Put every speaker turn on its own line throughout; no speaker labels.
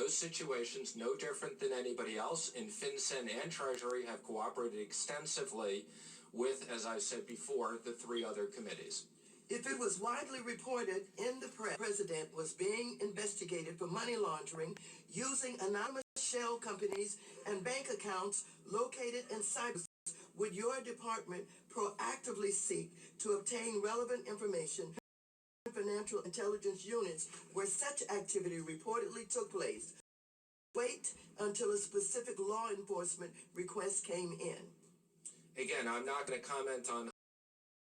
those situations, no different than anybody else, and FinCEN and Treasury have cooperated extensively with, as I said before, the three other committees.
If it was widely reported in the press, the president was being investigated for money laundering using anonymous shell companies and bank accounts located in cyberspace, would your department proactively seek to obtain relevant information from financial intelligence units where such activity reportedly took place? Wait until a specific law enforcement request came in.
Again, I'm not going to comment on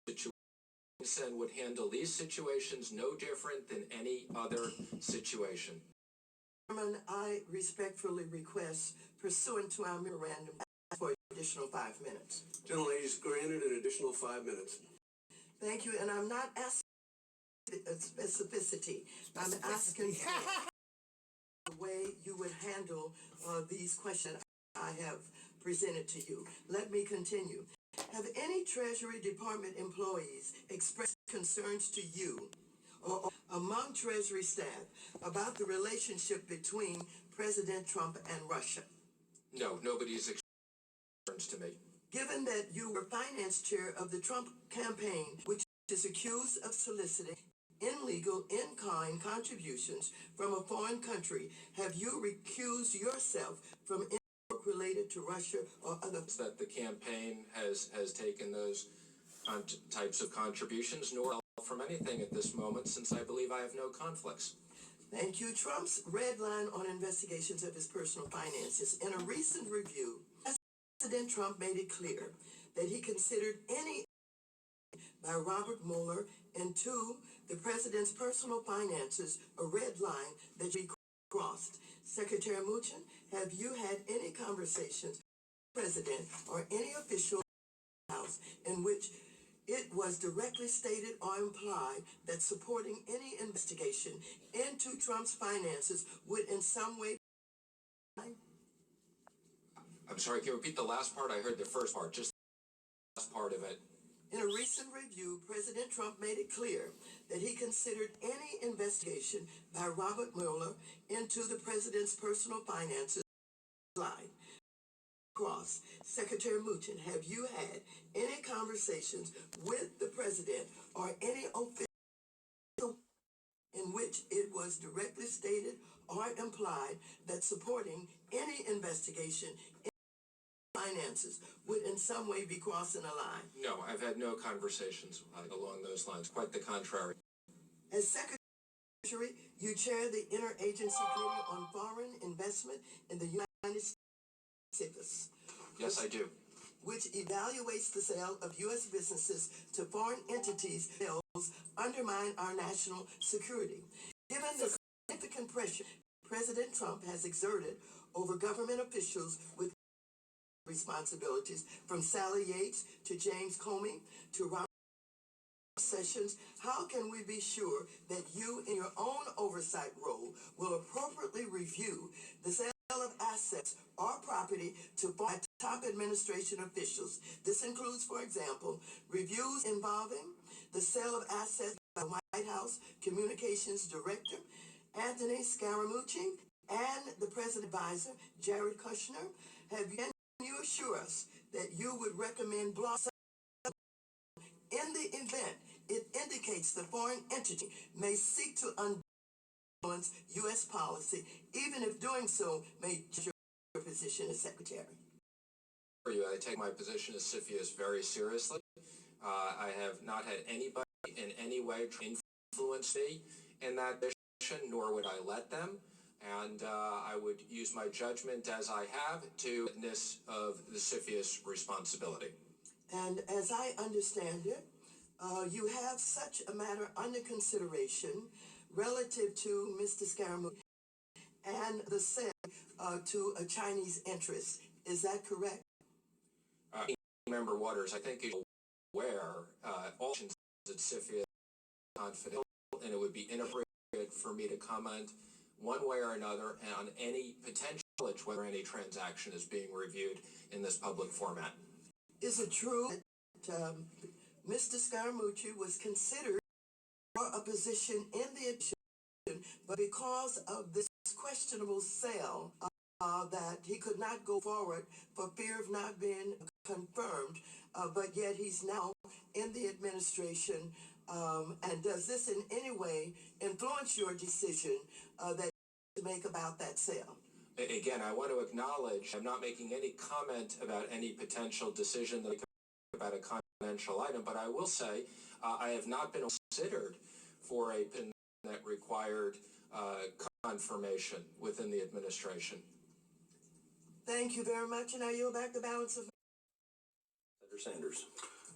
situations and would handle these situations no different than any other situation.
Chairman, I respectfully request, pursuant to our memorandum, for additional 5 minutes.
Gentlelady is granted an additional 5 minutes.
Thank you, and I'm not asking specificity. I'm asking for the way you would handle these questions I have presented to you. Let me continue. Have any Treasury Department employees expressed concerns to you or among Treasury staff about the relationship between President Trump and Russia?
No, nobody's expressed concerns to me.
Given that you were finance chair of the Trump campaign, which is accused of soliciting illegal in-kind contributions from a foreign country, have you recused yourself from any work related to Russia or other?
That the campaign has taken those types of contributions, nor from anything at this moment, since I believe I have no conflicts.
Thank you. Trump's red line on investigations of his personal finances. In a recent review, President Trump made it clear that he considered any by Robert Mueller into the president's personal finances a red line that should be crossed. Secretary Mnuchin, have you had any conversations with the president or any official in the House in which it was directly stated or implied that supporting any investigation into Trump's finances would in some way?
I'm sorry, can you repeat the last part? I heard the first part, just the last part of it.
In a recent review, President Trump made it clear that he considered any investigation by Robert Mueller into the president's personal finances line. Cross. Secretary Mnuchin, have you had any conversations with the president or any official in which it was directly stated or implied that supporting any investigation in finances would in some way be crossing a line?
No, I've had no conversations along those lines. Quite the contrary.
As Secretary, you chair the Interagency Committee on Foreign Investment in the United States.
Yes, I do.
Which evaluates the sale of U.S. businesses to foreign entities bills undermine our national security. Given the significant pressure President Trump has exerted over government officials with responsibilities, from Sally Yates to James Comey to Robert Sessions, how can we be sure that you, in your own oversight role, will appropriately review the sale of assets or property to top administration officials? This includes, for example, reviews involving the sale of assets by White House Communications Director Anthony Scaramucci and the President Advisor Jared Kushner. Can you assure us that you would recommend blocking in the event it indicates the foreign entity may seek to influence U.S. policy, even if doing so may change your position as Secretary?
I take my position as CFIUS very seriously. I have not had anybody in any way influence me in that position, nor would I let them. And I would use my judgment as I have to witness of the CFIUS responsibility.
And as I understand it, you have such a matter under consideration relative to Mr. Scaramucci and the sale to a Chinese interest. Is that correct?
Member Waters, I think is aware all actions at CFIUS are confidential, and it would be inappropriate for me to comment one way or another on any potential whether any transaction is being reviewed in this public format.
Is it true that Mr. Scaramucci was considered for a position in the administration, but because of this questionable sale that he could not go forward for fear of not being confirmed, but yet he's now in the administration. And does this in any way influence your decision that you make about that sale?
Again, I want to acknowledge I'm not making any comment about any potential decision that I could make about a confidential item, but I will say I have not been considered for a pin that required confirmation within the administration.
Thank you very much, and I yield back the balance of.
Senator Sanders.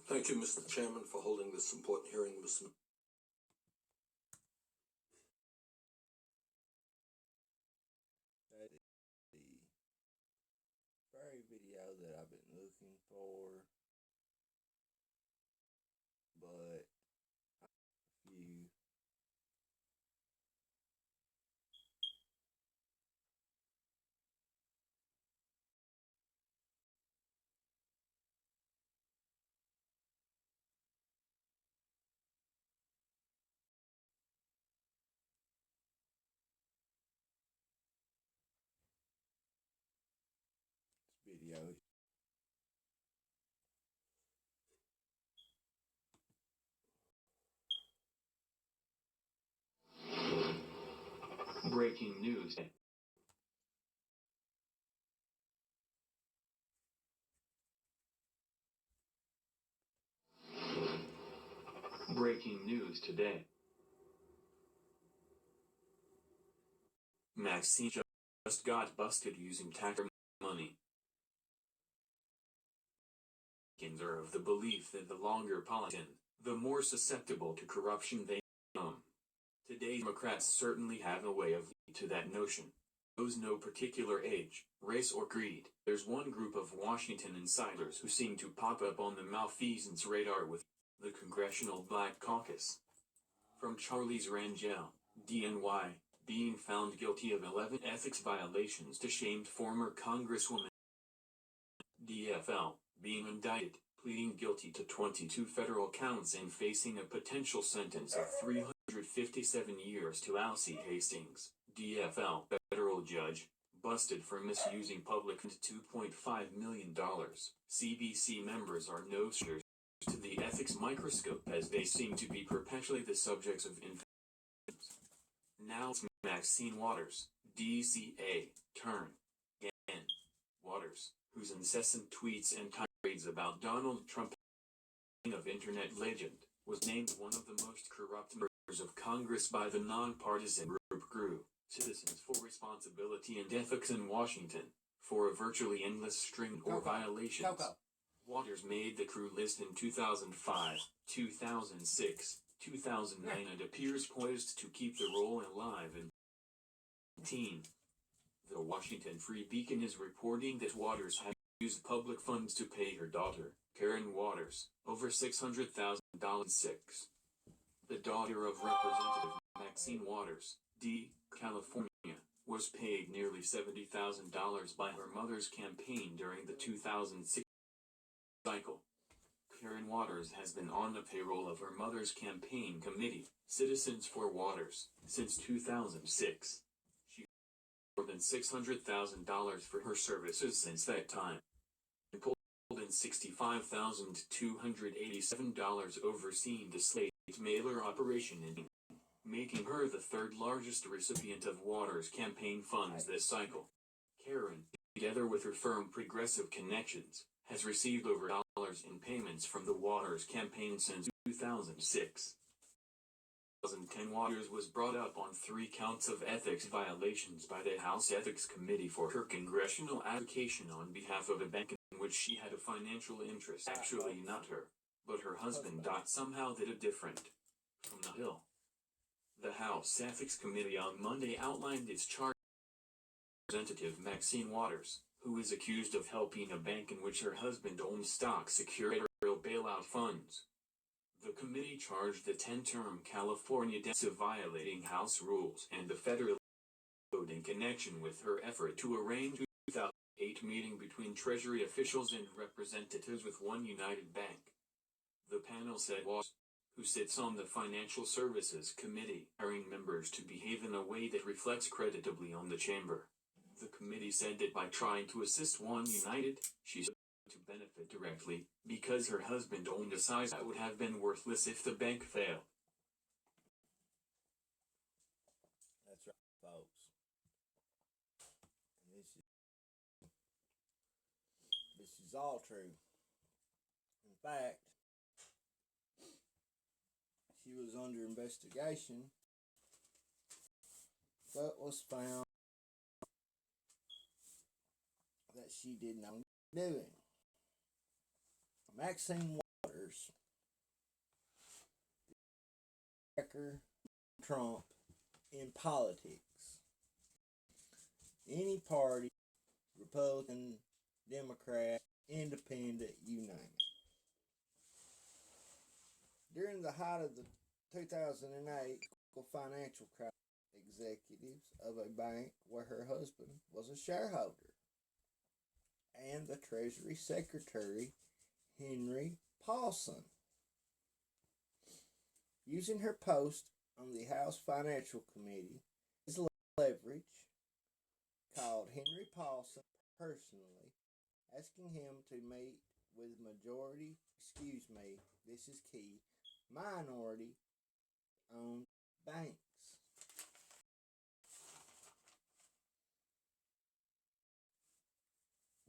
Thank you, Mr. Chairman, for holding this important hearing, Mr.
That is the very video that I've been looking for, but a few. This video.
Breaking news. Breaking news today. Maxine just got busted using tax money. Americans are of the belief that the longer politicians, the more susceptible to corruption they become. Today's Democrats certainly have a way of leading to that notion. Knows no particular age, race or creed. There's one group of Washington insiders who seem to pop up on the malfeasance radar with the Congressional Black Caucus. From Charles Rangel, DNY, being found guilty of 11 ethics violations to shamed former Congresswoman DFL, being indicted, pleading guilty to 22 federal counts and facing a potential sentence of 357 years to Alcee Hastings, DFL, federal judge, busted for misusing public funds $2.5 million. CBC members are no strangers to the ethics microscope as they seem to be perpetually the subjects of investigations. Now it's Maxine Waters, DCA, turn again. Waters, whose incessant tweets and tirades about Donald Trump of internet legend, was named one of the most corrupt members of Congress by the nonpartisan group GRU, Citizens for Responsibility and Ethics in Washington, for a virtually endless string of violations. Waters made the GRU list in 2005, 2006, 2009 and appears poised to keep the role alive in 2019. The Washington Free Beacon is reporting that Waters had used public funds to pay her daughter, Karen Waters, over $600,000. The daughter of Representative Maxine Waters, D. California, was paid nearly $70,000 by her mother's campaign during the 2006 cycle. Karen Waters has been on the payroll of her mother's campaign committee, Citizens for Waters, since 2006. She more than $600,000 for her services since that time. And pulled in $65,287 overseeing the slate mailer operation in making her the third largest recipient of Waters' campaign funds this cycle. Karen, together with her firm Progressive Connections, has received over dollars in payments from the Waters campaign since 2006. 2010 Waters was brought up on 3 counts of ethics violations by the House Ethics Committee for her congressional application on behalf of a bank in which she had a financial interest. Actually not her, but her husband. Somehow did it different. From the Hill. The House Ethics Committee on Monday outlined its charge. Representative Maxine Waters, who is accused of helping a bank in which her husband owns stock secure federal bailout funds. The committee charged the 10-term California of violating House rules and the federal code in connection with her effort to arrange a 2008 meeting between Treasury officials and representatives with One United Bank. The panel said Waters, who sits on the Financial Services Committee, hiring members to behave in a way that reflects creditably on the chamber. The committee said that by trying to assist One United, she stood to benefit directly, because her husband owned a size that would have been worthless if the bank failed.
That's right, folks. And this is all true. In fact, she was under investigation, but was found that she did not do it. Maxine Waters, Trump in politics. Any party, Republican, Democrat, Independent, you name it. During the height of the 2008 financial crisis, executives of a bank where her husband was a shareholder, and the Treasury Secretary, Henry Paulson, using her post on the House Financial Committee as leverage, called Henry Paulson personally, asking him to meet with this is key, minority-owned banks.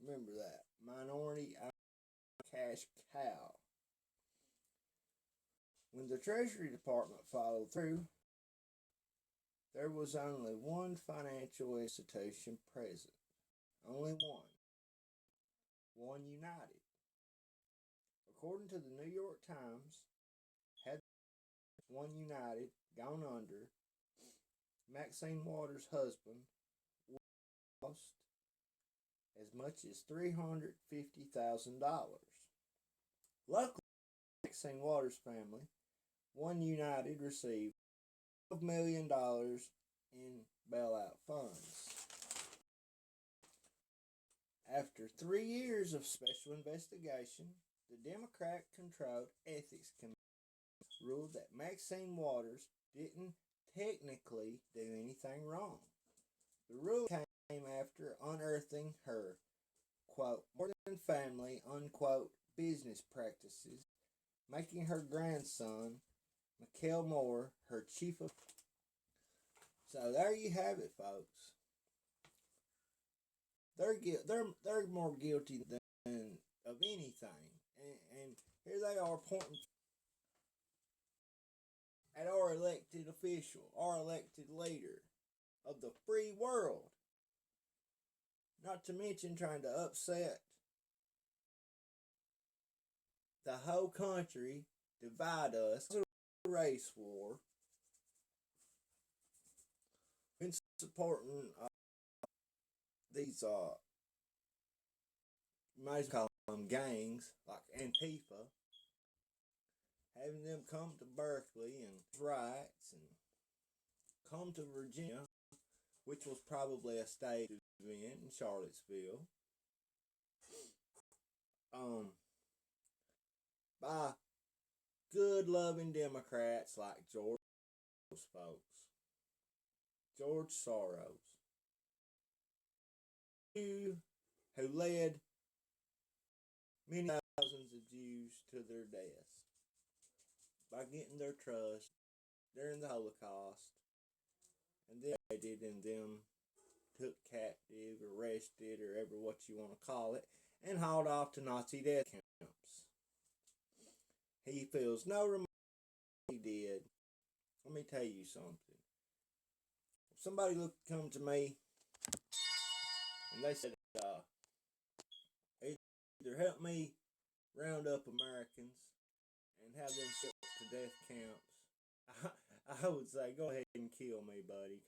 Remember that, minority-owned cash cow. When the Treasury Department followed through, there was only one financial institution present. Only one. One United. According to the New York Times, had One United gone under, Maxine Waters' husband lost as much as $350,000. Luckily, Maxine Waters' family, One United received $12 million in bailout funds. After 3 years of special investigation, the Democrat-controlled Ethics Committee ruled that Maxine Waters didn't technically do anything wrong. The ruling came after unearthing her, quote, more than family, unquote, business practices, making her grandson, Michael Moore, her chief of... So there you have it, folks. They're more guilty than of anything. And here they are pointing at our elected official, our elected leader of the free world. Not to mention trying to upset the whole country, divide us. It's a race war. Been supporting these you might as well call them gangs like Antifa, having them come to Berkeley and riots and come to Virginia, which was probably a state event in Charlottesville, by good loving Democrats like George Soros, who led many thousands of Jews to their deaths by getting their trust during the Holocaust, and then they did, and them took captive, arrested, or ever what you want to call it, and hauled off to Nazi death camps. He feels no remorse. He did. Let me tell you something. If somebody come to me and they said, either help me round up Americans and have them shipped to death camps, I would say, go ahead and kill me, buddy.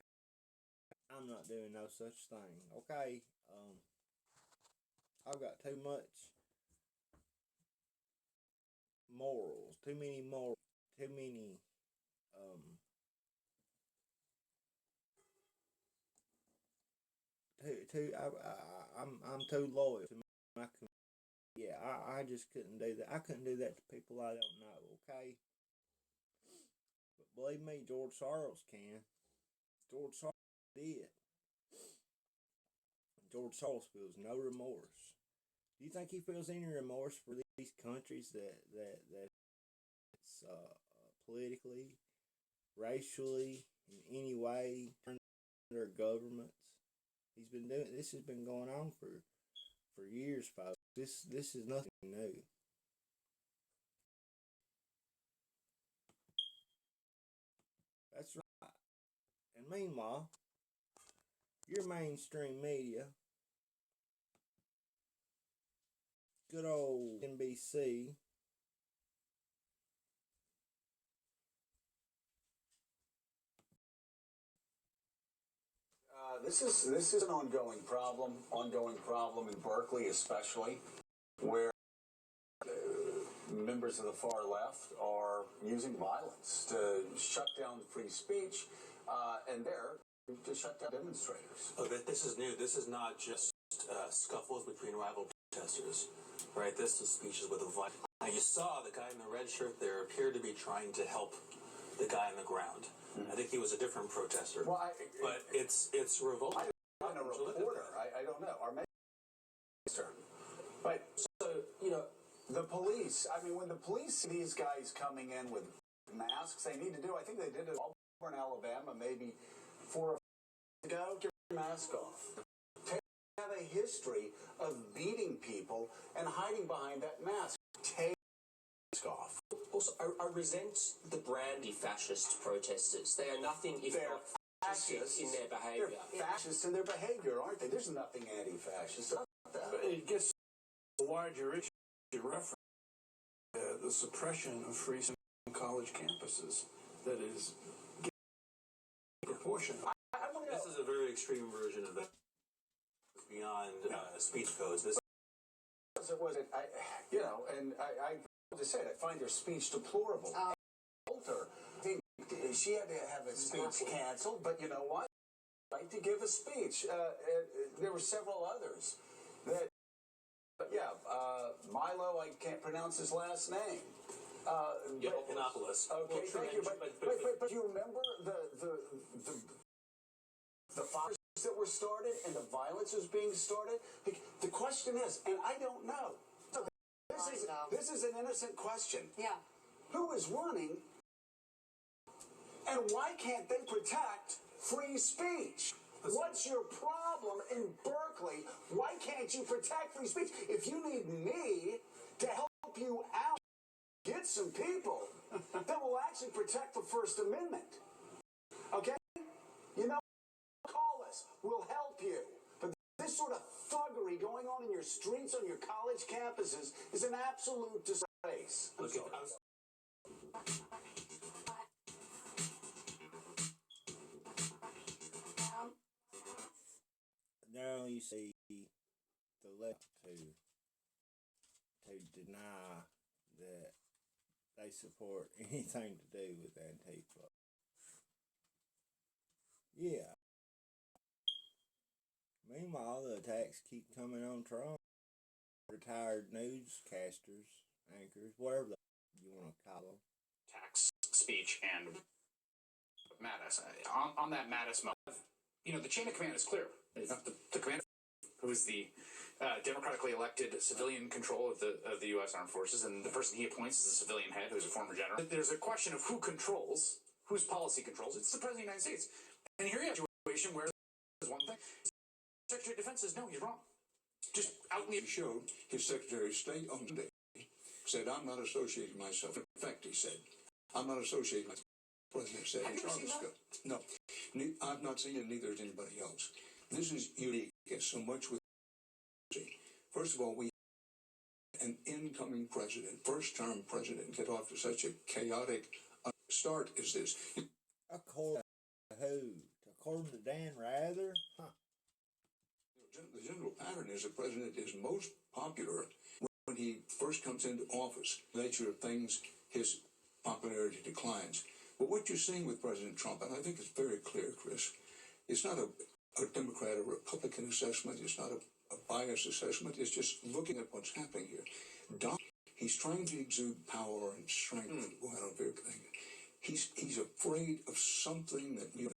I'm not doing no such thing, okay? I've got too much morals, too many I'm too loyal to my community. Yeah, I just couldn't do that. I couldn't do that to people I don't know, okay? Believe me, George Soros can. George Soros did. George Soros feels no remorse. Do you think he feels any remorse for these countries that politically, racially, in any way, turn their governments? He's been doing this. Has been going on for years, folks. This is nothing new. That's right. And meanwhile, your mainstream media, good old NBC,
This is an ongoing problem in Berkeley especially, where members of the far left are using violence to shut down free speech, and there to shut down demonstrators.
Oh, this is new. This is not just scuffles between rival protesters, right? This is speeches with a violence. Now, you saw the guy in the red shirt there appeared to be trying to help the guy on the ground. I think he was a different protester.
Well,
but it's revolting.
I'm a reporter. I don't know. Our minister. But so the police. I mean, when the police see these guys coming in with masks, they need to do. I think they did it in Auburn, Alabama, maybe 4 or 5 ago. Get your mask off. They have a history of beating people and hiding behind that mask. Take your mask off.
Also, I resent the brandy fascist protesters. They are nothing if
They're
not fascist in their behaviour.
They're fascist in their behavior, aren't they? There's nothing anti-fascist about that.
But it gets a larger issue reference the suppression of free college campuses that is proportional.
This is a very extreme version of that. Beyond speech codes. This
It wasn't, I just said, I find her speech deplorable. Alter, I think she had to have a speech canceled, but you know what? I'd like to give a speech. There were several others that, Milo, I can't pronounce his last name.
Yiannopoulos.
Okay, thank you. But do you remember the fires that were started and the violence was being started? The question is, and I don't know. So this is an innocent question.
Yeah.
Who is running, and why can't they protect free speech? What's your problem in Berkeley? Why can't you protect free speech? If you need me to help you out, get some people that will actually protect the First Amendment. Okay? Call us. We'll help you. But this sort of thuggery going on in your streets, on your college campuses, is an absolute disgrace.
Look,
now you see the left to deny that they support anything to do with Antifa. Yeah. Meanwhile, the attacks keep coming on Trump. Retired newscasters, anchors, whatever you want to call them.
Tax speech and Mattis. On that Mattis moment, the chain of command is clear. The commander, who is the democratically elected civilian control of the U.S. Armed Forces, and the person he appoints is the civilian head, who's a former general. There's a question of who controls, whose policy controls. It's the President of the United States. And here you have a situation where there's one thing. Secretary of Defense says, no, he's wrong. Just out in the...
He showed his Secretary of State on Monday said, I'm not associating myself. In fact, he said, I'm not associating myself. The President said in Charlottesville. No, I've not seen it, neither has anybody else. This is unique, as so much with... First of all, we an incoming president, first-term president, get off to such a chaotic start as this.
According to who? According to Dan Rather? Huh.
The general pattern is the president is most popular when he first comes into office. The nature of things, his popularity declines. But what you're seeing with President Trump, and I think it's very clear, Chris, it's not a Democrat or Republican assessment. It's not a biased assessment. It's just looking at what's happening here. He's trying to exude power and strength. Well, I don't know, he's afraid of something that the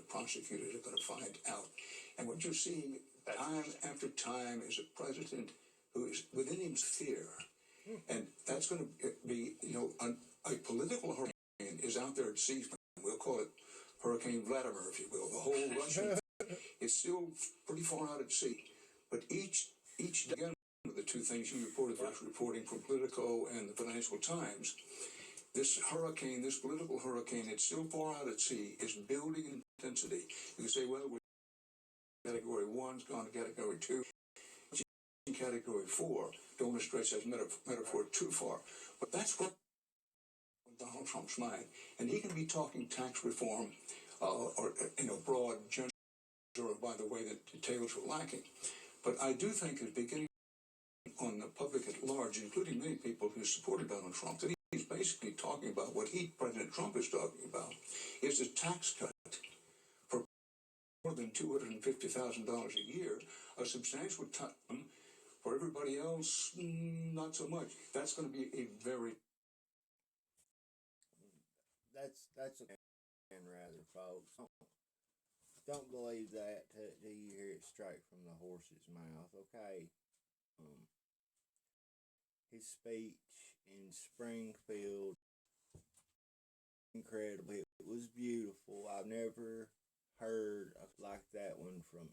prosecutors are going to find out. And what you're seeing time after time is a president who is within him fear. And that's going to be, a political hurricane is out there at sea. We'll call it Hurricane Vladimir, if you will. The whole Russian is still pretty far out at sea. But each day, again, the two things you reported, first reporting from Politico and the Financial Times, this hurricane, this political hurricane, it's still far out at sea, is building in intensity. You can say, well, Category 1's gone to Category 2. Category 4, don't want to stretch that metaphor too far. But that's what Donald Trump's mind. And he can be talking tax reform or broad general, by the way that details were lacking. But I do think it's beginning on the public at large, including many people who supported Donald Trump, that he's basically talking about what President Trump is talking about, is a tax cut for more than $250,000 a year, a substantial cut. For everybody else, not so much. That's going to be a very...
That's a and rather, folks. Don't believe that till you hear it straight from the horse's mouth, okay? His speech in Springfield, incredible. It was beautiful. I've never heard like that one from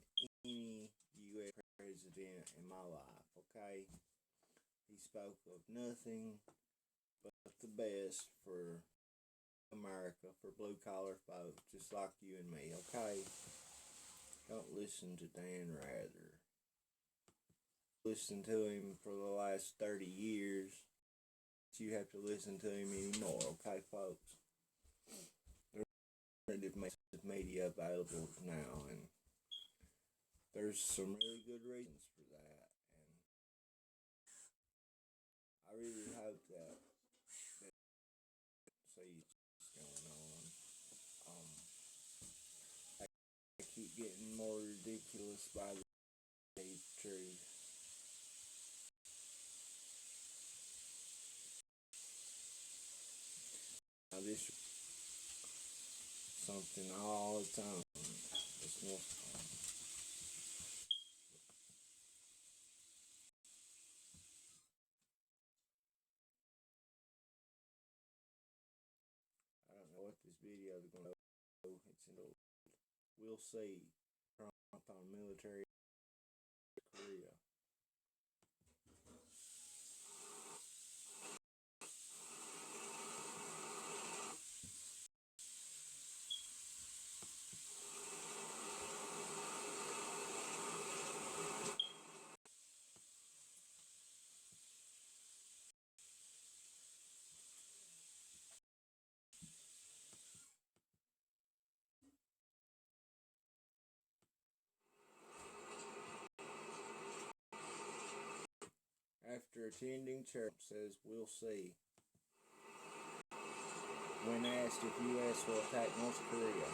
any U.S. president in my life, okay? He spoke of nothing but the best for America, for blue-collar folks, just like you and me, okay? Don't listen to Dan Rather. Listen to him for the last 30 years. You have to listen to him anymore, okay, folks? There's massive media available now, and there's some really good reasons for that, and I really hope that see what's going on. I keep getting more ridiculous by the truth. Now this something all the time. It's more fun. I don't know what this video is going to go. It's an old. We'll see. Trump on military Korea. After attending church, says we'll see. When asked if U.S. will attack North Korea.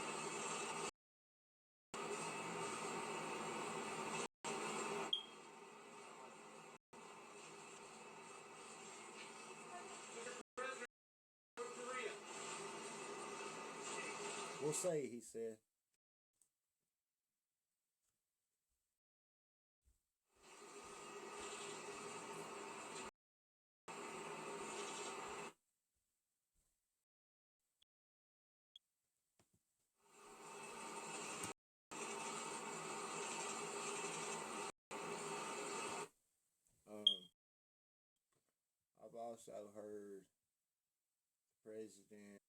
We'll see, he said. I've also heard the president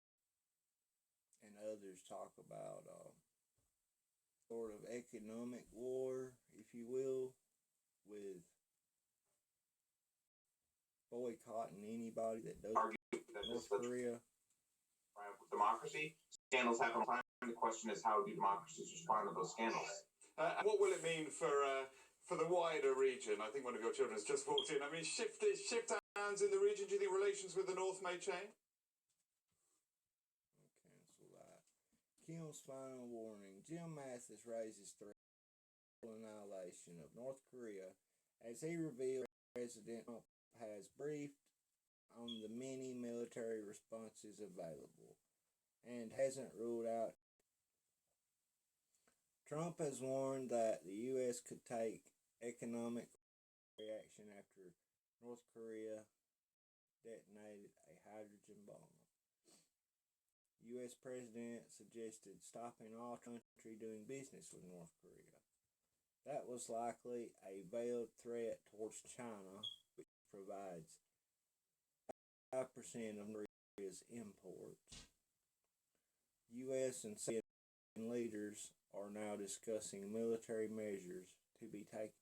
and others talk about sort of economic war, if you will, with boycotting anybody that does North Korea.
Democracy. Scandals happen all the time. The question is, how do democracies respond to those scandals?
What will it mean for the wider region? I think one of your children has just walked in. I mean, shift hands in the region. Do you think relations with the North may change?
Cancel that. Kim's final warning. Jim Mathis raises threat of annihilation of North Korea as he revealed President Trump has briefed on the many military responses available. and hasn't ruled out. Trump has warned that the U.S. could take economic reaction after North Korea detonated a hydrogen bomb. U.S. President suggested stopping all country doing business with North Korea. That was likely a veiled threat towards China, which provides 5% of North Korea's imports. U.S. and South leaders are now discussing military measures to be taken.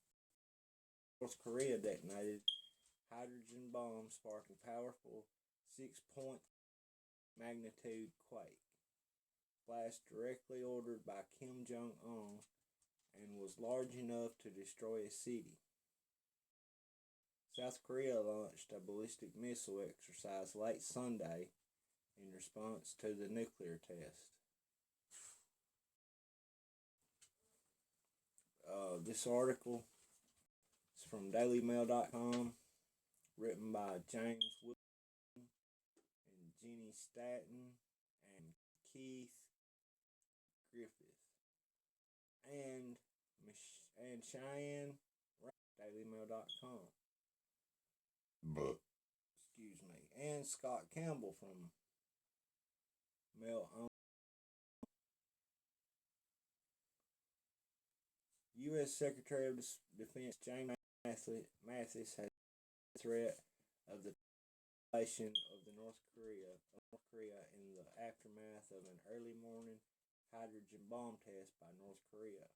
North Korea detonated hydrogen bomb sparking powerful 6-point magnitude quake. Blast directly ordered by Kim Jong-un and was large enough to destroy a city. South Korea launched a ballistic missile exercise late Sunday in response to the nuclear test. This article is from dailymail.com, written by James Wilson and Jenny Staton and Keith Griffith and Cheyenne, dailymail.com. Excuse me, and Scott Campbell from Mail On. U.S. Secretary of Defense James Mattis has a threat of the violation of North Korea in the aftermath of an early morning hydrogen bomb test by North Korea.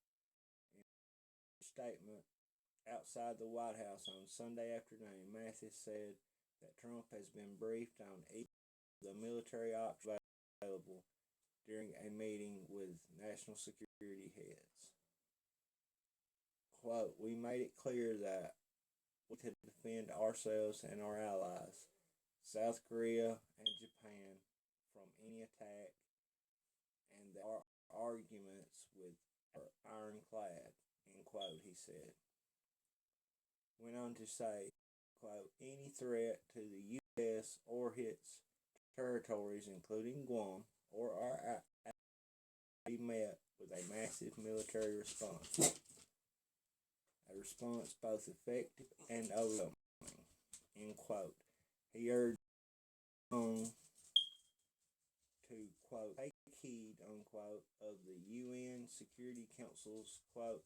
In a statement outside the White House on Sunday afternoon, Mattis said that Trump has been briefed on each of the military options available during a meeting with national security heads. Quote, "We made it clear that we could defend ourselves and our allies, South Korea and Japan, from any attack, and that our arguments with are ironclad," end quote, he said. Went on to say, quote, "Any threat to the U.S. or its territories, including Guam, or our allies, be met with a massive military response. A response both effective and overwhelming," end quote. He urged on to, quote, "take heed," unquote, of the UN Security Council's, quote,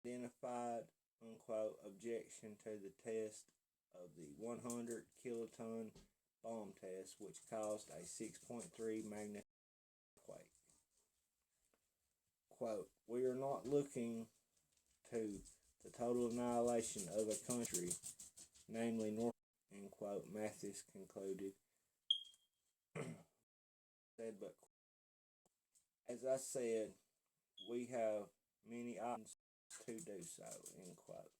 "identified," unquote, objection to the test of the 100 kiloton bomb test, which caused a 6.3 magnitude quake. Quote, "We are not looking to the total annihilation of a country, namely North," end quote, Mattis concluded. Said, but as I said, we have many options to do so, end quote.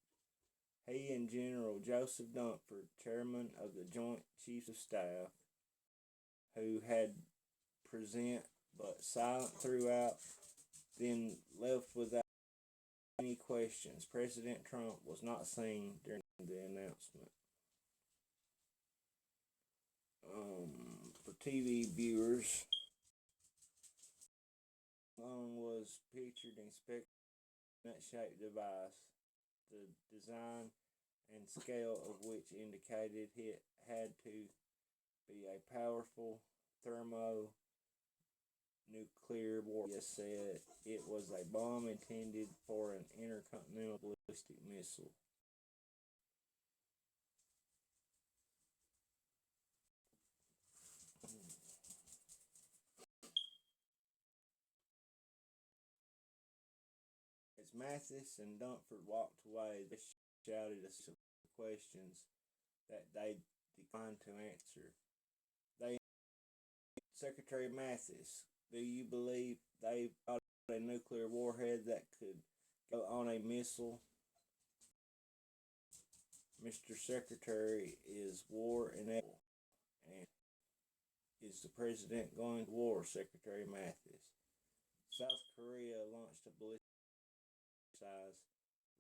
He and General Joseph Dunford, chairman of the Joint Chiefs of Staff, who had present but silent throughout, then left without any questions. President Trump was not seen during the announcement. For TV viewers, was pictured inspecting a nut-shaped device, the design and scale of which indicated it had to be a powerful thermonuclear warhead. Said it was a bomb intended for an intercontinental ballistic missile. As Mattis and Dunford walked away, they shouted a series of questions that they declined to answer. Secretary Mattis, do you believe they've got a nuclear warhead that could go on a missile? Mr. Secretary, is war inevitable? And is the president going to war? Secretary Mattis. South Korea launched a ballistic exercise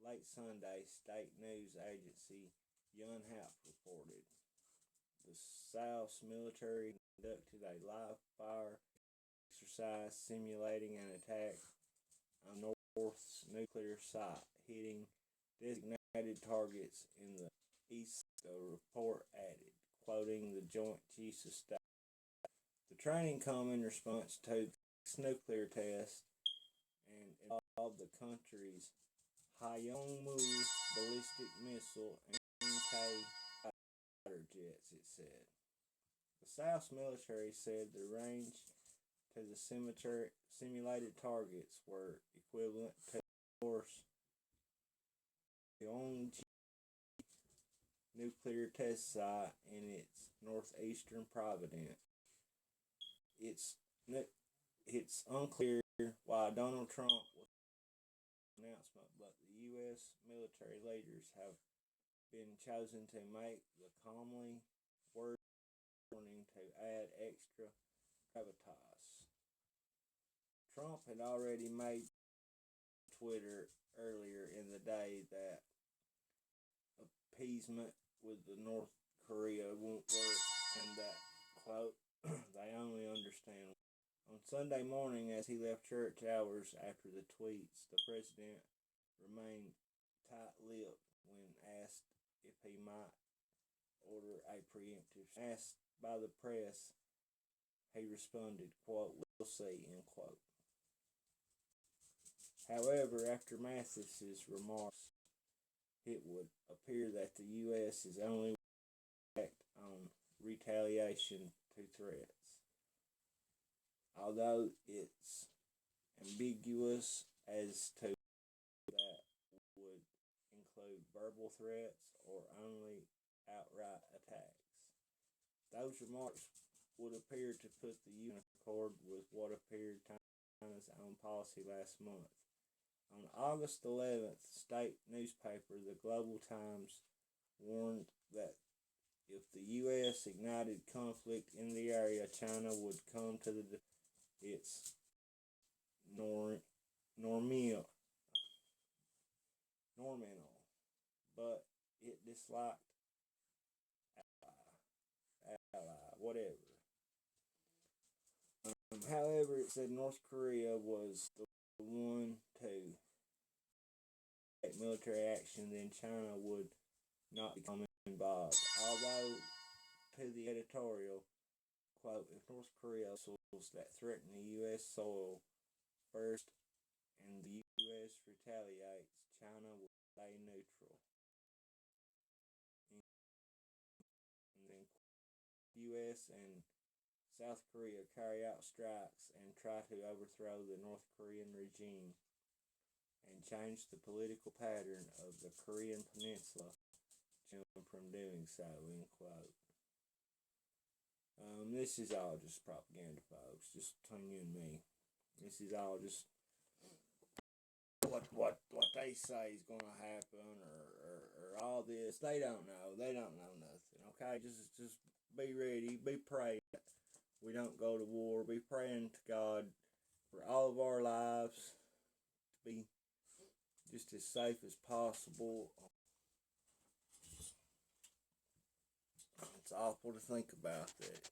late Sunday, state news agency Yonhap reported. the South's military conducted a live fire exercise simulating an attack on North's nuclear site, hitting designated targets in the east, the report added, quoting the Joint Chiefs of Staff. The training come in response to this nuclear test and involved the country's Hyongmu ballistic missile and MK fighter jets, it said. The South's military said the range to the simulated targets were equivalent to North's Pyongyang nuclear test site in its northeastern province. It's unclear why Donald Trump was announcement, but the U.S. military leaders have been chosen to make the calmly worded warning to add extra gravitas. Trump had already made Twitter earlier in the day that appeasement with the North Korea won't work and that, quote, they only understand. On Sunday morning, as he left church hours after the tweets, the president remained tight-lipped when asked if he might order a preemptive. Asked by the press, he responded, quote, we'll see, end quote. However, after Mathis's remarks, it would appear that the U.S. is only act on retaliation to threats. Although it's ambiguous as to that would include verbal threats or only outright attacks. Those remarks would appear to put the U.S. in accord with what appeared China's own policy last month. On August 11th, state newspaper The Global Times warned that if the U.S. ignited conflict in the area, China would come to its nominal, but it disliked ally, whatever. However, it said North Korea was the one to take military action, then China would not become involved. Although, to the editorial, quote, if North Korea missiles that threaten the U.S. soil first and the U.S. retaliates, China will stay neutral. And then U.S. and South Korea carry out strikes and try to overthrow the North Korean regime and change the political pattern of the Korean Peninsula from doing so, end quote. This is all just propaganda, folks, just between you and me. This is all just what they say is going to happen or all this. They don't know. They don't know nothing, okay? Just be ready. Be praying we don't go to war. Be praying to God for all of our lives to be just as safe as possible. It's awful to think about that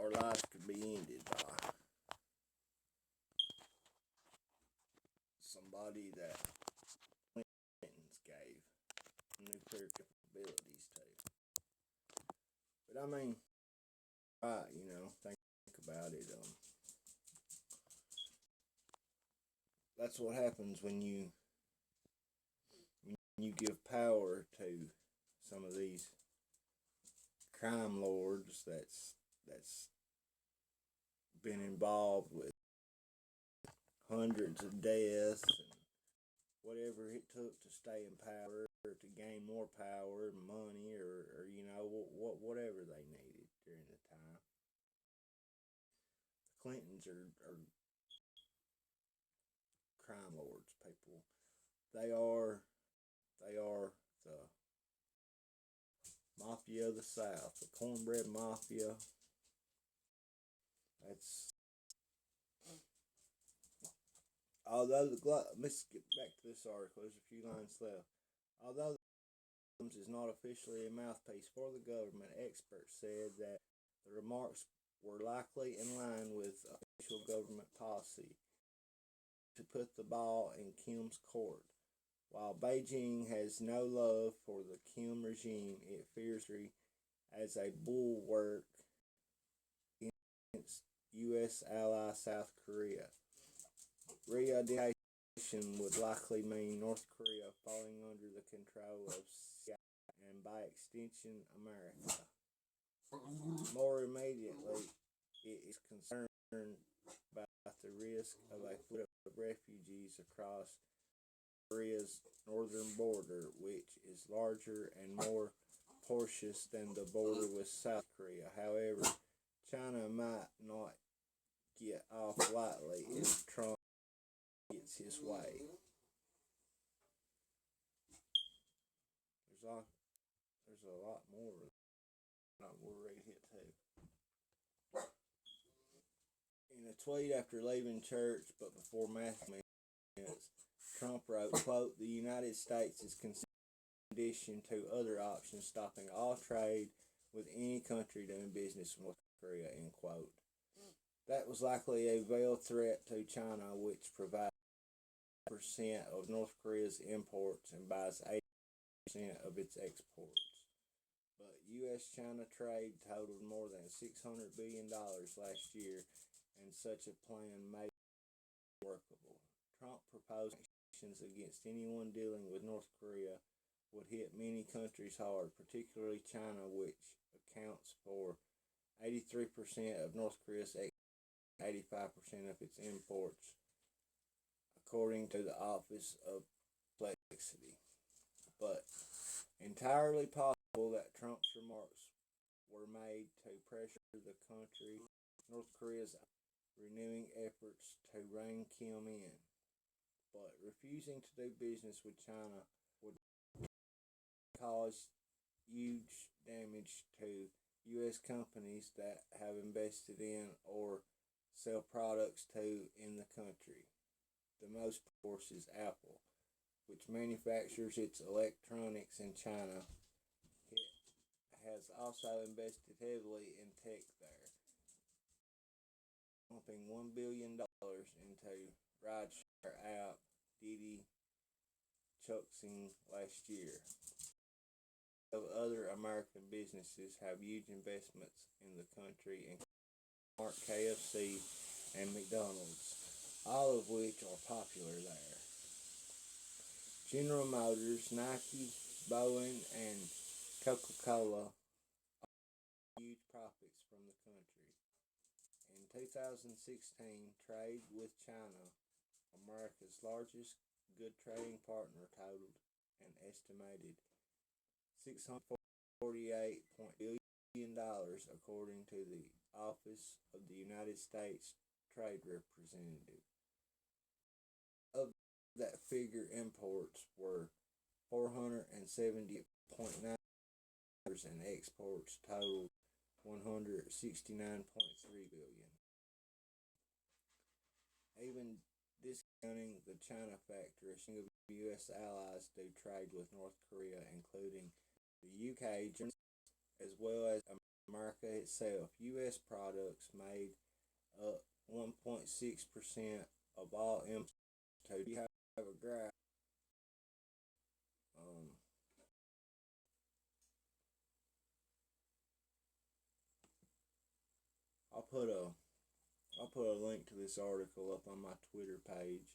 our lives could be ended by somebody that Clintons gave nuclear capabilities to. But I mean, right, think about it. That's what happens when you give power to some of these crime lords that's been involved with hundreds of deaths and whatever it took to stay in power or to gain more power and money or whatever they needed during the time. The Clintons are crime lords, people. They are the mafia of the South, the cornbread mafia. That's although let's get back to this article. There's a few lines left. Although is not officially a mouthpiece for the government, experts said that the remarks were likely in line with official government policy to put the ball in Kim's court. While Beijing has no love for the Kim regime, it fears it as a bulwark against U.S. ally South Korea. Re-identification would likely mean North Korea falling under the control of Seattle and, by extension, America. More immediately, it is concerned about the risk of a flood of refugees across Korea's northern border, which is larger and more porous than the border with South Korea. However, China might not get off lightly if Trump gets his way. There's a lot more. We'll read it too. In a tweet after leaving church, but before mass minutes, Trump wrote, quote, "The United States is conditioned to other options, stopping all trade with any country doing business with North Korea," end quote. That was likely a veiled threat to China, which provides 80% of North Korea's imports and buys 80% of its exports. But U.S.-China trade totaled more than $600 billion last year, and such a plan may be workable. Trump proposed sanctions against anyone dealing with North Korea would hit many countries hard, particularly China, which accounts for 83% of North Korea's 85% of its imports, according to the Office of Complexity. But entirely possible that Trump's remarks were made to pressure the country, North Korea's renewing efforts to rein Kim in. But refusing to do business with China would cause huge damage to U.S. companies that have invested in or sell products to in the country. The most, of course, is Apple, which manufactures its electronics in China. It has also invested heavily in tech there, pumping $1 billion into rideshare app Didi Chuxing last year. Of other American businesses have huge investments in the country, including KFC and McDonald's, all of which are popular there. General Motors, Nike, Boeing, and Coca-Cola are huge profits from the country. In 2016, trade with China, America's largest good trading partner, totaled an estimated $648 billion, according to the Office of the United States Trade Representative. Of that figure, imports were $470.9 and exports totaled $169.3 billion. Even discounting the China factor, a single U.S. allies do trade with North Korea, including the UK, Germany, as well as America itself. U.S. products made up 1.6% of all imports. You have a graph. I'll put a link to this article up on my Twitter page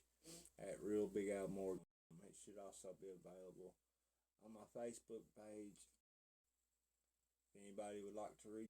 at Real Big Al Morgan. It should also be available on my Facebook page if anybody would like to read.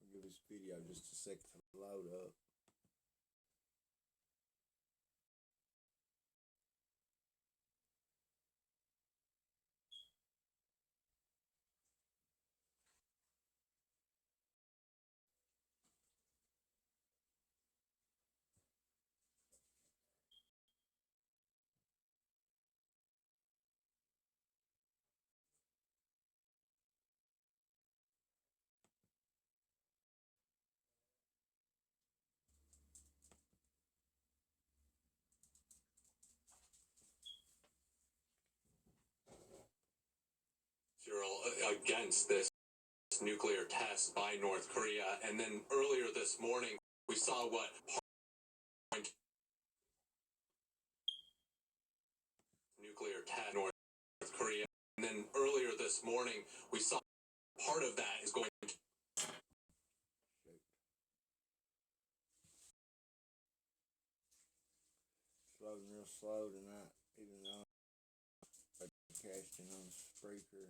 I'll give this video just a second to load up.
against this nuclear test by North Korea. And then earlier this morning, we saw what nuclear test North Korea. And then earlier this morning, we saw part of that is going to
loading real slow tonight, even though I'm casting on the speaker.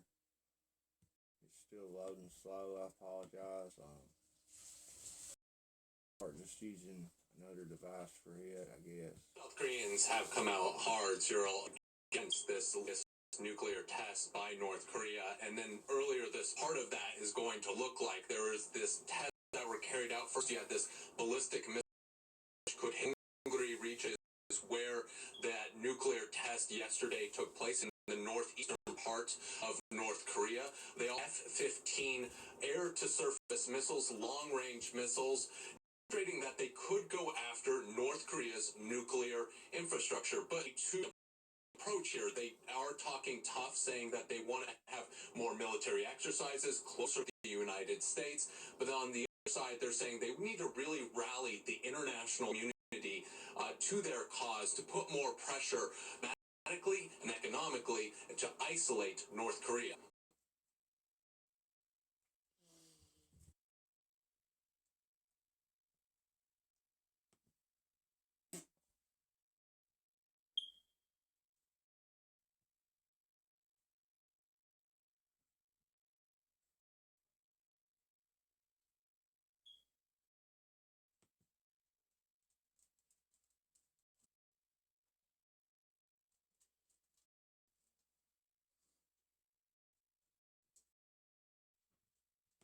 It's still loading slow. I apologize. Or just using another device for it, I guess.
South Koreans have come out hard, Cyril, against this nuclear test by North Korea. And then earlier, this part of that is going to look like there is this test that were carried out. First, you had this ballistic missile which could hit Hungary reaches where that nuclear test yesterday took place in the northeastern part of North Korea. They all F-15 air-to-surface missiles, long-range missiles, demonstrating that they could go after North Korea's nuclear infrastructure. But to approach here, they are talking tough, saying that they want to have more military exercises closer to the United States. But on the other side, they're saying they need to really rally the international community to their cause to put more pressure mathematically and economically to isolate North Korea.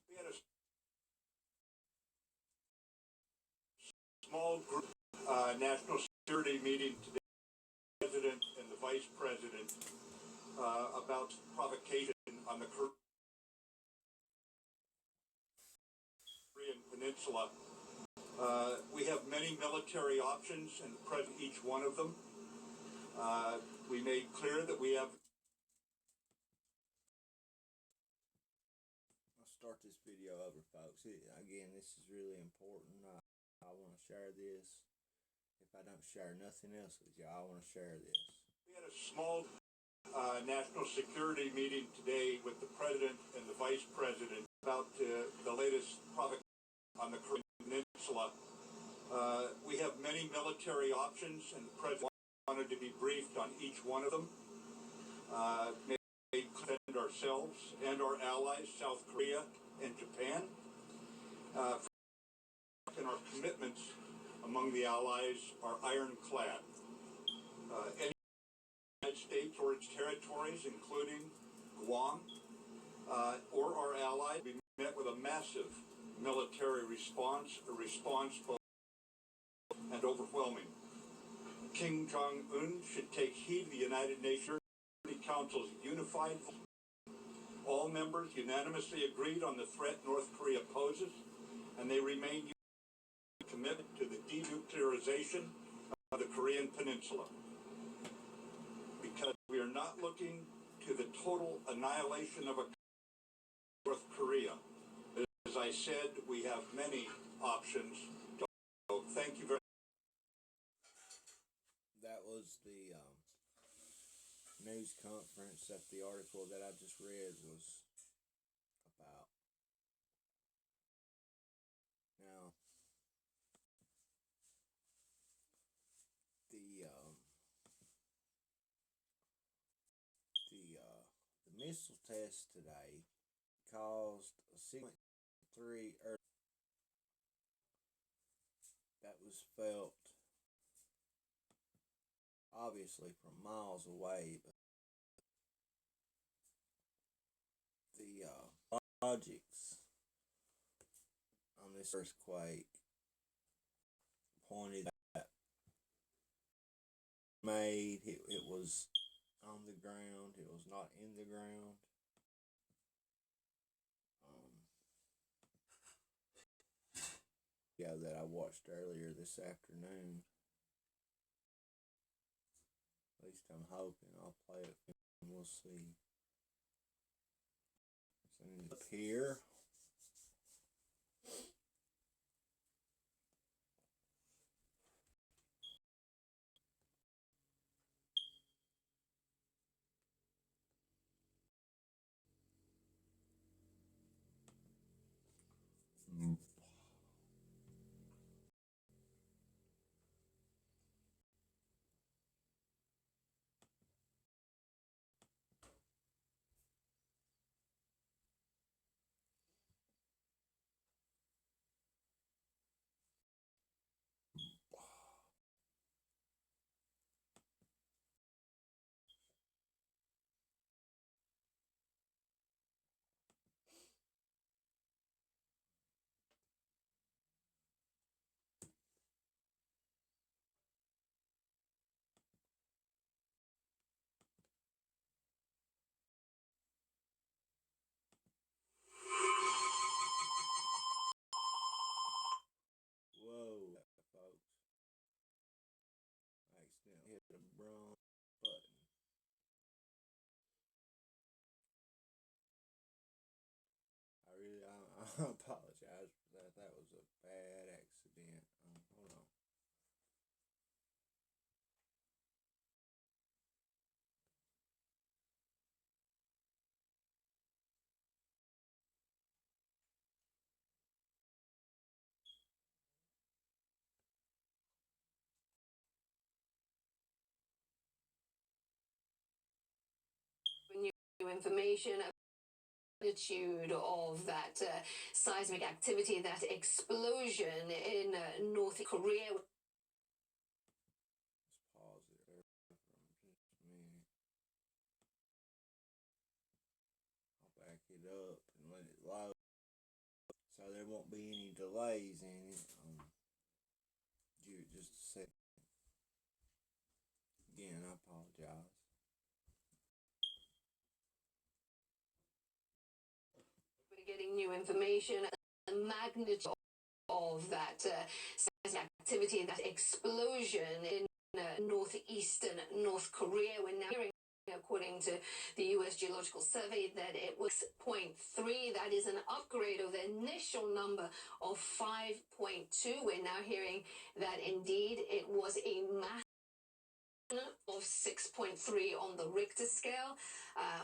We had a small group national security meeting today, the president and the vice president, about provocation on the Korean Peninsula. We have many military options and present each one of them. We made clear that we have.
I'll start this video over, folks. Again, this is really important. I want to share this. If I don't share nothing else with you, I want to share this.
We had a small national security meeting today with the president and the vice president about the latest provocation on the Korean Peninsula. We have many military options, and the president wanted to be briefed on each one of them. May defend ourselves and our allies, South Korea and Japan. And our commitments among the allies are ironclad. Any United States or its territories, including Guam, or our allies, be met with a massive military response, a response both and overwhelming. Kim Jong-un should take heed of the United Nations Security Council's unified. All members unanimously agreed on the threat North Korea poses, and they remain committed to the denuclearization of the Korean Peninsula. Because we are not looking to the total annihilation of North Korea. As I said, we have many options. So thank you very much.
That was the news conference that the article that I just read was about. Now, the missile test today caused a 6.3 earth that was felt obviously from miles away, but the logics on this earthquake pointed that it was on the ground, it was not in the ground. Video that I watched earlier this afternoon. At least I'm hoping. I'll play it and we'll see. And up here. Whoa, folks. I accidentally hit the wrong button. I apologize for that. That was a bad accident. Hold on.
New information magnitude of that seismic activity, that explosion in North Korea.
Let's pause it there for just a minute. I'll back it up and let it load so there won't be any delays in it. Just a second. Again, I apologize.
We're getting new information. The magnitude of that activity, that explosion in northeastern North Korea. We're now hearing, according to the U.S. Geological Survey, that it was 0.3. That is an upgrade of the initial number of 5.2. We're now hearing that indeed it was a massive of 6.3 on the Richter scale.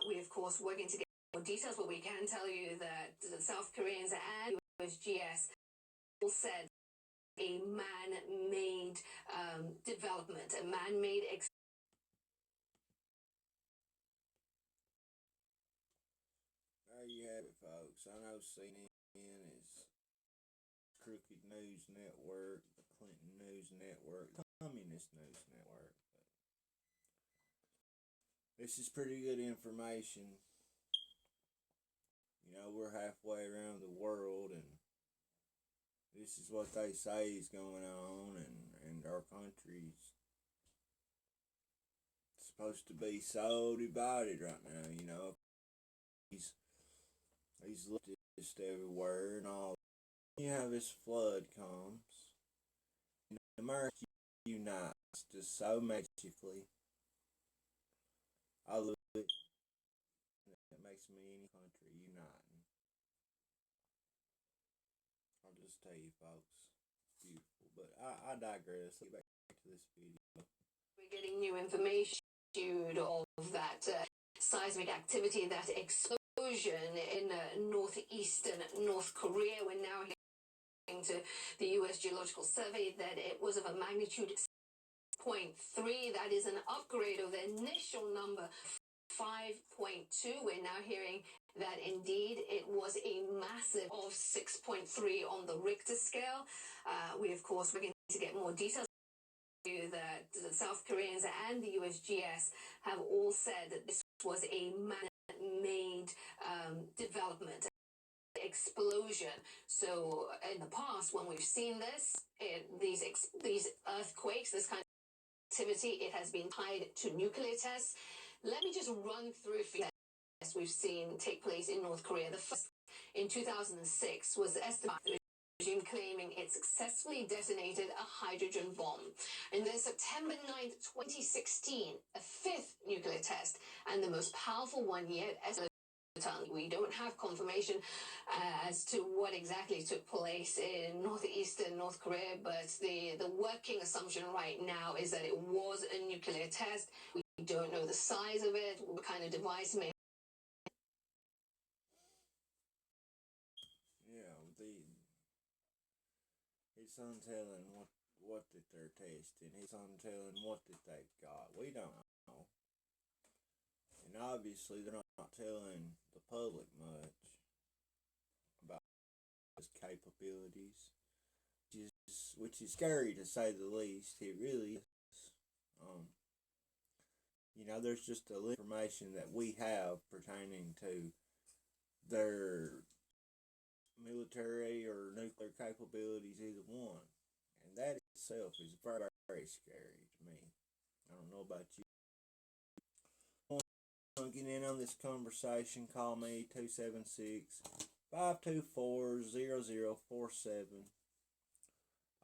We, of course, working to get more details, but we can tell you that the South Koreans and USGS all said a man-made development, a man-made
There you have it, folks. I know CNN is Crooked News Network, the Clinton News Network, the Communist News Network. But this is pretty good information. You know, we're halfway around the world, and this is what they say is going on, and our country's supposed to be so divided right now, you know. He's leftists everywhere and all. You have this flood comes, and America unites just so magically. I love it. It makes me any country uniting. I'll just tell you, folks, it's beautiful. But I digress. Let's get back to this video.
We're getting new information of that seismic activity, that explosion in northeastern North Korea. We're now hearing to the U.S. Geological Survey that it was of a magnitude 0.3. That is an upgrade of the initial number 5.2. We're now hearing that indeed it was a massive of 6.3 on the Richter scale. We, of course, we're going to get more details. That the South Koreans and the USGS have all said that this was a man-made development, explosion. So in the past, when we've seen this, these earthquakes, this kind of activity, it has been tied to nuclear tests. Let me just run through a few tests we've seen take place in North Korea. The first in 2006 was estimated regime claiming it successfully detonated a hydrogen bomb. And then September 9th, 2016, a fifth nuclear test, and the most powerful one yet, tongue. We don't have confirmation as to what exactly took place in northeastern North Korea, but the working assumption right now is that it was a nuclear test. We don't know the size of it, what kind of device may.
Yeah, he's untelling what that they're testing. He's untelling what that they've got. We don't know. And obviously they're not telling the public much about his capabilities, which is scary to say the least. It really is. There's just a little information that we have pertaining to their military or nuclear capabilities, either one. And that itself is very, very scary to me. I don't know about you. Get in on this conversation, call me 276-524-0047.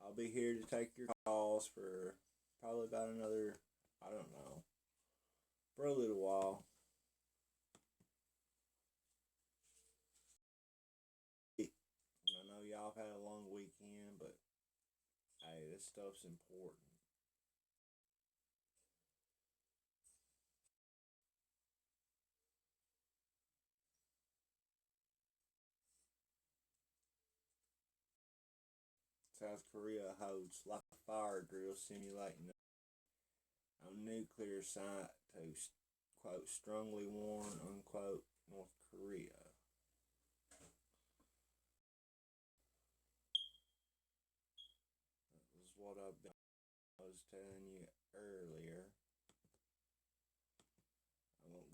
I'll be here to take your calls for probably about another, I don't know, for a little while. I know y'all have had a long weekend, but hey, this stuff's important. South Korea holds live fire drill simulating a nuclear site to, quote, strongly warn, unquote, North Korea. That was what I was telling you earlier. I won't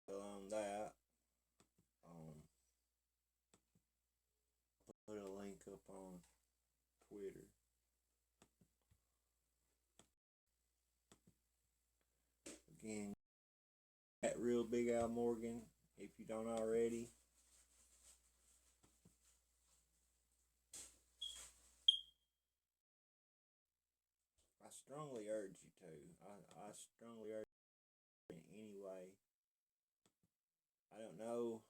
go on that. Put a link up on Twitter. Again, at Real Big Al Morgan, if you don't already. I strongly urge you to. I strongly urge you anyway. I don't know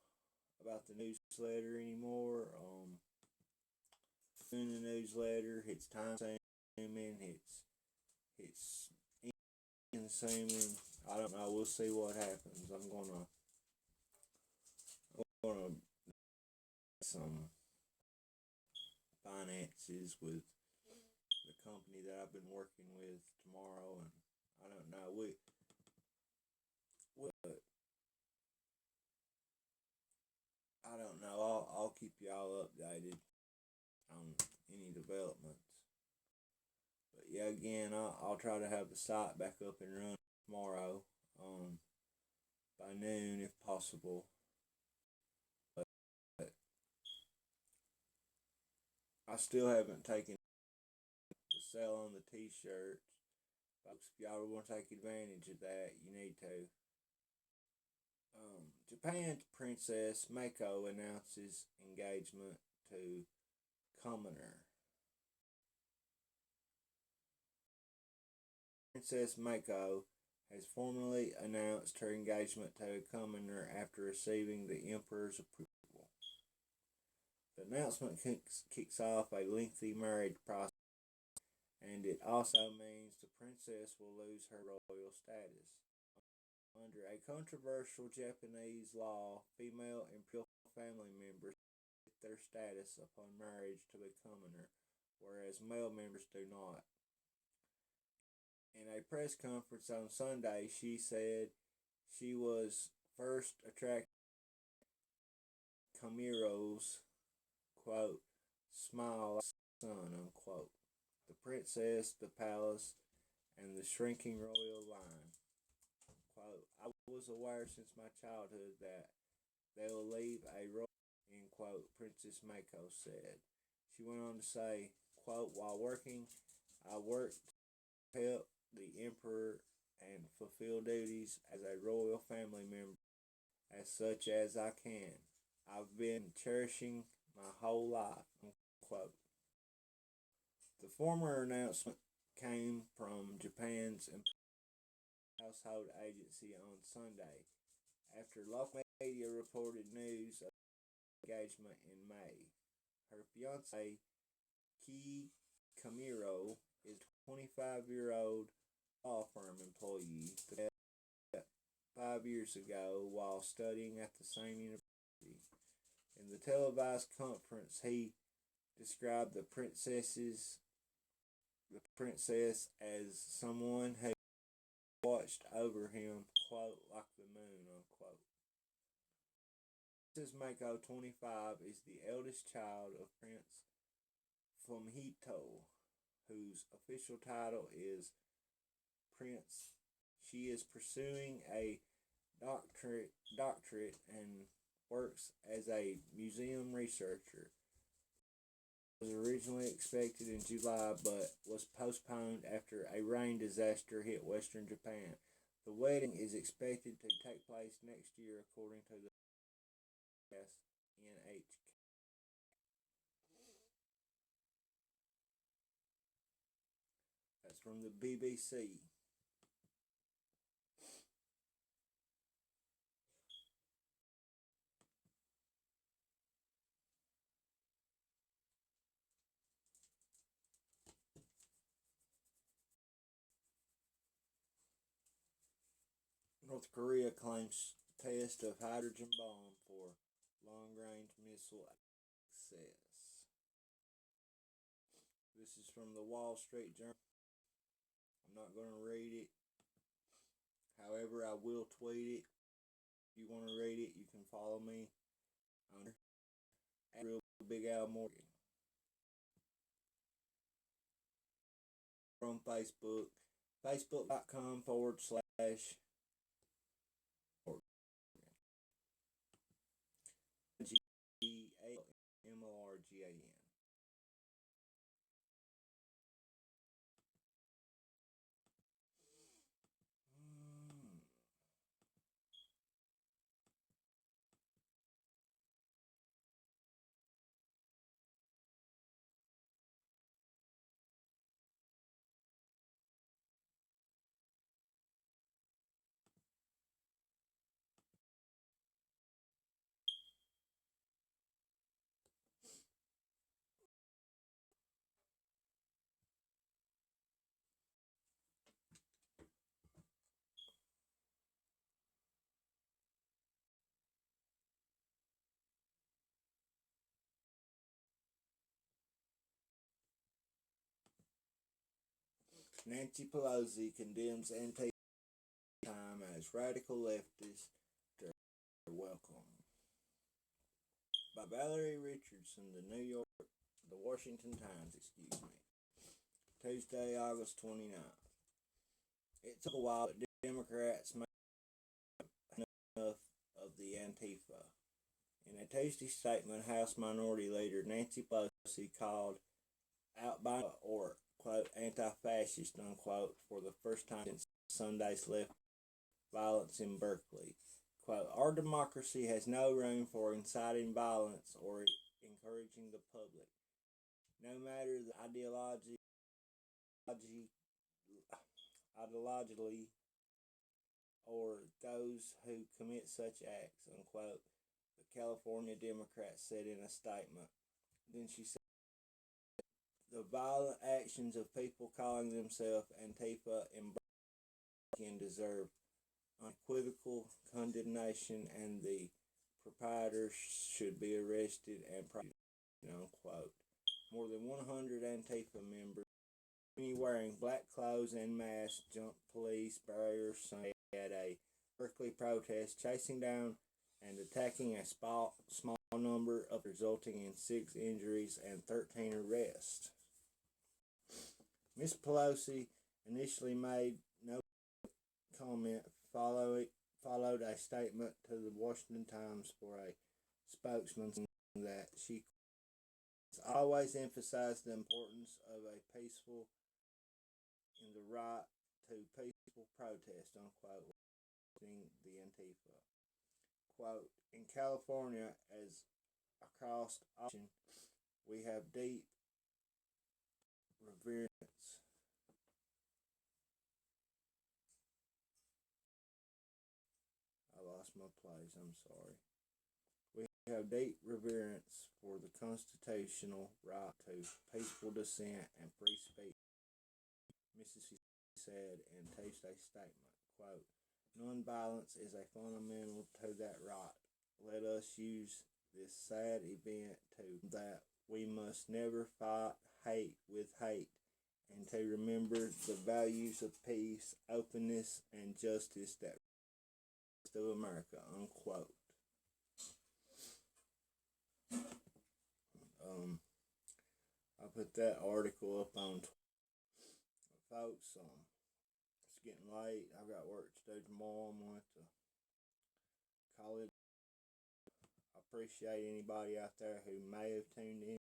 about the newsletter anymore. In the newsletter, it's time consuming, it's consuming. I don't know. We'll see what happens. I'm gonna some finances with the company that I've been working with tomorrow, and I don't know. I don't know. I'll keep y'all updated on any developments. But yeah, again, I'll try to have the site back up and running tomorrow, by noon if possible. But I still haven't taken the sale on the t-shirts. Folks, if y'all want to take advantage of that, you need to. Japan's Princess Mako announces engagement to Commoner. Princess Mako has formally announced her engagement to a commoner after receiving the Emperor's approval. The announcement kicks off a lengthy marriage process, and it also means the princess will lose her royal status. Under a controversial Japanese law, female imperial family members get their status upon marriage to a commoner, whereas male members do not. In a press conference on Sunday, she said she was first attracted to Kamiro's, quote, smile son, unquote, the princess, the palace, and the shrinking royal line. Quote, I was aware since my childhood that they will leave a royal, end quote, Princess Mako said. She went on to say, quote, while working, I worked to help the emperor and fulfill duties as a royal family member as such as I can. I've been cherishing my whole life, unquote. The former announcement came from Japan's household agency on Sunday after local media reported news of engagement in May. Her fiance, Key Camiro, is a 25-year-old law firm employee that 5 years ago while studying at the same university. In the televised conference, he described the princess as someone who watched over him, quote, like the moon, unquote. Princess Mako, 25, is the eldest child of Prince Fumhito, whose official title is Prince. She is pursuing a doctorate and works as a museum researcher. It was originally expected in July, but was postponed after a rain disaster hit western Japan. The wedding is expected to take place next year, according to the NHK. That's from the BBC. North Korea claims test of hydrogen bomb for long-range missile success. This is from the Wall Street Journal. I'm not going to read it. However, I will tweet it. If you want to read it, you can follow me on Real Big Al Morgan on Facebook. Facebook.com/GALMORGAN. Nancy Pelosi condemns Antifa time as radical leftists. They're welcome. By Valerie Richardson, the Washington Times, Tuesday, August 29th. It took a while, but Democrats made enough of the Antifa. In a Tuesday statement, House Minority Leader Nancy Pelosi called out by or quote anti-fascist unquote for the first time since Sunday's left violence in Berkeley. Quote, our democracy has no room for inciting violence or encouraging the public, no matter the ideologically or those who commit such acts, unquote, the California Democrat said in a statement. Then she said, the violent actions of people calling themselves Antifa and Berkeley deserve unequivocal condemnation, and the proprietors should be arrested and prosecuted, unquote. More than 100 Antifa members, many wearing black clothes and masks, jumped police barriers Sunday at a Berkeley protest, chasing down and attacking a small number of, resulting in 6 injuries and 13 arrests. Ms. Pelosi initially made no comment, followed a statement to the Washington Times for a spokesman that she always emphasized the importance of a peaceful and the right to peaceful protest, unquote, the Antifa. Quote, in California, as across the ocean, we have deep reverence I lost lost my place. I'm sorry. We have deep reverence for the constitutional right to peaceful dissent and free speech, Mississippi said in Tuesday's statement, quote, "Nonviolence is a fundamental to that right. Let us use this sad event to that we must never fight hate with hate and to remember the values of peace, openness, and justice that of America," unquote. I put that article up on folks. It's getting late. I've got work to do tomorrow. I'm going to call it. I appreciate anybody out there who may have tuned in.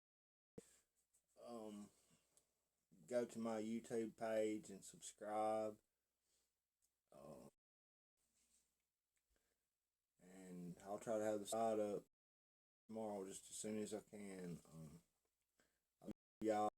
Go to my YouTube page and subscribe. And I'll try to have the site up tomorrow just as soon as I can. Y'all.